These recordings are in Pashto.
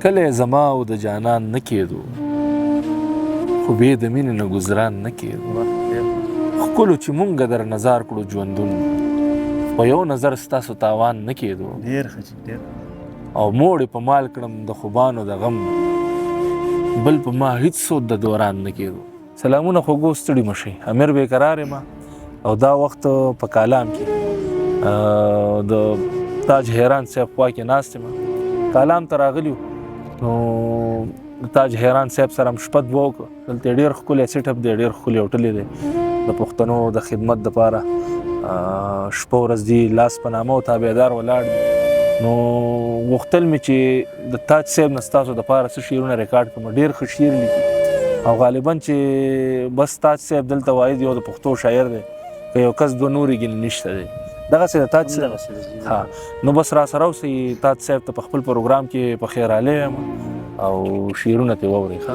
کله زما او د جانان نه کېدو خو بې د مینې نه ګزران نه کېدو ښکلو چې مونږه در نظر کړو ژوندون په یو نظر ستاسو تاوان نه کېدو ډېر ښه چې ډېر او موړې په مال کړم د خوبانو د غم بل په ما هیڅ سود د دوران نه کېدو. سلامونه خوږو ستړي مه شئ. امیر بېقرار یم او دا وخت په کالام کې د تاج حیران صاحب خوا کې ناست یم. کالام ته راغلي نو تاج حیران صاحب سره هم شپه دوه وکړه. دلته ډېر ښکلی سیټ اپ دی، ډېر ښکلی هوټل دی د پښتنو د خدمت دپاره. شپه ورځ دي لاس په نامه او تابعدار ولاړ دي. نو غوښتل مې چې د تاج صاحب نه ستاسو دپاره څه شعرونه ریکارډ کړم. ډېر ښه شعر لیکي او غالبا چې بس تاج صاحب دلته واحد یو د پښتو شاعر دی که یو کس دوه نورې ګینې نشته دی. دغسې د تاج صاحب نو بس را سره اوسئ. تاج صاحب ته په خپل پروګرام کې په خیرالی یم او شعرونه ترې واورئ. ښه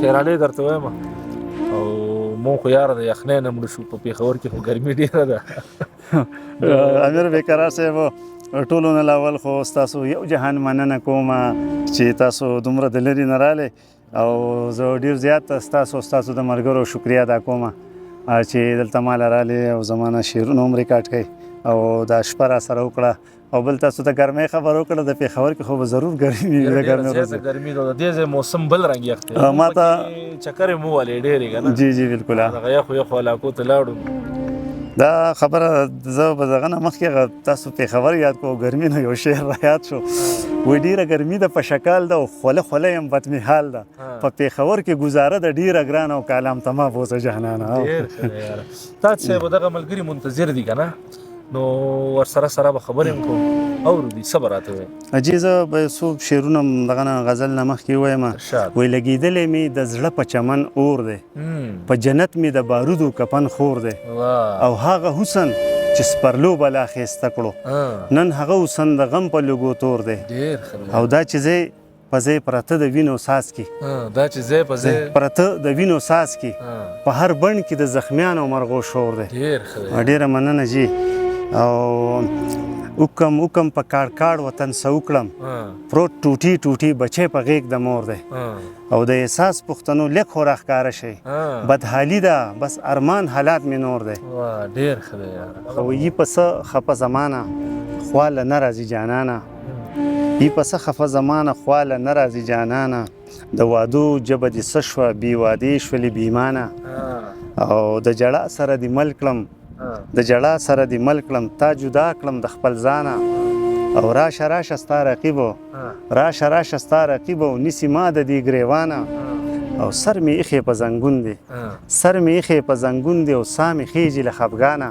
خیرالی درته وایم او مونږ خو یاره د یخنۍ نه مړه شو. په پېښور کې خو ګرمي ډېره ده. امیر بېقرار صاحب ټولو نه اول خو ستاسو یو جهان مننه کوم چې تاسو دومره د لرې نه رالی او زه ډېر زیات ستاسو د ملګرو شکریه ادا کوم چې دلته ماله رالی او زما نه شعرونه هم ریکارډ کوئ او دا شپه را سره وکړه. او بل تاسو ته ګرمۍ خبر وکړه. د پېښور کې خو به ضرور ګرمي وي. د ګرمۍ ورځې ګرمي ده. د دې ځای موسم بل رنګ یخ دی. ما ته چکرې مو ولې ډېرې که نه. جی جی بلکل دغه یخو علاقو ته لاړو. دا خبره زه به دغه نه مخکې تاسو پېښور یاد کړو. ګرمي نه یو شعر را یاد شو. وایي ډېره ګرمي ده په شکال ده او خوله خوله یم بدمحال ده. په پېښور کې ګزاره ده ډېره ګرانه او کالام ته ما بوځه جهانانه. ډېر ښه دی یاره. تاج صاحب دغه ملګري منتظر دي که نه نو ورسره سره به خبرې هم کوو. اورو دي څه به راته وایي. اجي زه به یو څو شعرونه دغه نه غزل نه مخکې ووایم. وایي لګېدلی مې د زړه په چمن اور دی، په جنت مې د بارودو کفن خور دی او هغه حسن چې سپرلو بلا ښایسته کړو نن هغه حسن د غم په لږو تور دی. او دا چې ځای په ځای پرته د وینو څاڅکي پرته د وینو څاڅکي په هر بڼ کې د زخمیانو مرغو شور دی. ډېره مننه جي. او وکم په کاړ وطن څه وکړم پروت ټوټي ټوټي بچی په غېږ د مور دی. او د احساس پښتنو لیک خو راښکاره شي بدحالي ده بس ارمان حالات مې نور دی. ډېر ښه دی یاره. خو یي په څه خفه زمانه خواله نه راځي جانانه، یي په څه خفه زمانه خواله نه راځي جانانه، د وادو ژبه دې څه شوه بې وادې شولې بېمانه، او د ژړا سره دې مل کړم د ژړا سره دې مل کړم تا جدا کړم د خپل ځانه، او راشه ستا رقیبو راشه ستا رقیبو نیسي ما د دې ګریوانه، او سر مې ایښې په زنګون دی او ساه مې خیژي له خفګانه.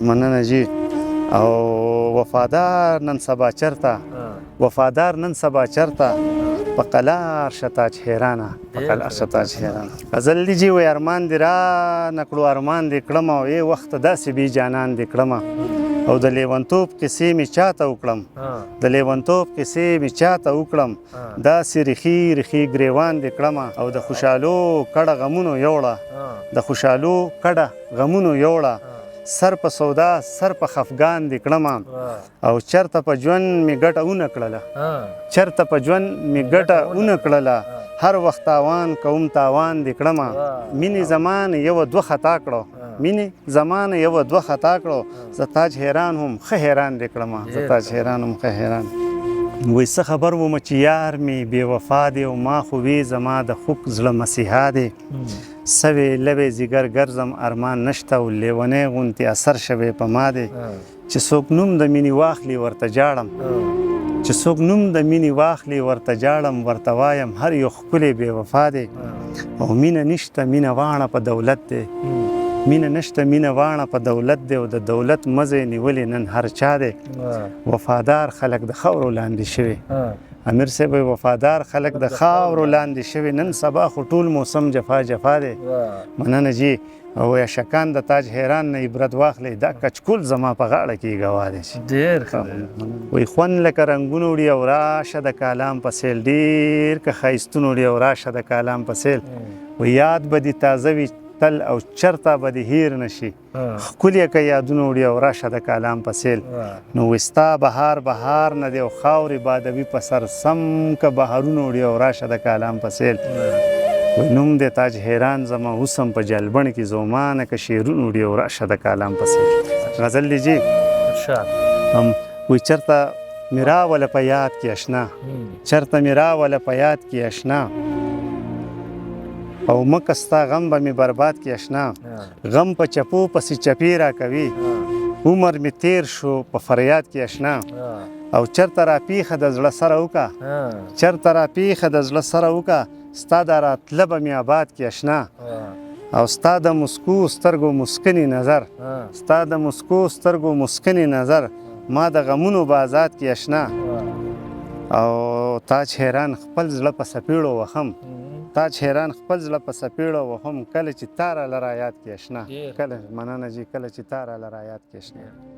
مننه جي. او وفادار نن سبا چرته په قلار شه تاج حیرانه غزل دی جي وایي ارمان دې را نکړو ارمان دې کړم او ای وخت داسې بې جانان دې کړم، او د لیونتوب کیسې مې چاته وکړم داسې ریخي ګریوان دې کړم، او د خوشحالو کډه غمونو یوړه سر په سودا سر په خفګان دې کړم، او چرته په ژوند مې ګټه ونه کړله هر وخت تاوان کوم تاوان دې کړم، مینې زمانه یو دوه خطا کړو زه تاج حیران هم ښه حیران دې کړم. وایي څه خبر وم چې یار مې بې وفا دی او ما خو وی زما د خوږ زړه مسیحا دی، سوې لوې ځیګر ګرځم ارمان نشته او لیونی غوندې اثر شوی په ما دی، چې څوک نوم د مینې واخلي ورته جاړم وایم هر یو ښکلی بې وفا دی، او مینه نشته مینه واڼه په دولت دی او د دولت مزه نیولې نن هر چا دی، وفادار خلک د خاورو لاندې شوي امیر صاحب وفادار خلک د خاورو لاندې شوي نن سبا خو ټول موسم جفا دی. مننه جي. او شکان د تاج حیران نه عبرت واخلئ دا کچکول زما په غاړه کې ګوا دی. ډېر وایي خوند لکه رنګونه وړي او راشه د کالام په سیل ډېر که ښایستونه وړي او راشه د کالام په سیل، وایي یاد به دې تل او چرته به دې هیر نشي ښکلي که یادونه وړي او راشه د کالام په سیل نو وایي ستا بهار بهار نه دی او خاورې بادوي په سر سم که بهارونه وړي او راشه د کالام په سیل وایي نوم دی تاج حیران زما اوسم په جلبڼ کې زومانه که شعرونه وړي او راشه د کالام په سیل غزل لیجیے وایي چرته می راوله په یاد کې اشنا چرته می راوله په یاد کې اشنا او مکه ستا غم به می برباد کې اشنا غم په چپو پسې چپې را کوي عمر می تیر شو په فریاد کې اشنا او چرته را پیښه د زړه سره وکړه چرته را پیښه د زړه سره وکړه ستا د راتله به مې آباد کې اشنا او ستا د مسکو سترګو مسکنی نظر ستا د مسکو سترګو مسکنی نظر ما د غمونو بازاد کې اشنا او تاج حیران خپل زړه په سپېړو وهم تاج حیران خپل زړه په سپېړو وهم کله چې تا راله را یاد کې اشنا کله مننه جي کله چې تا راله را یاد کې اشنا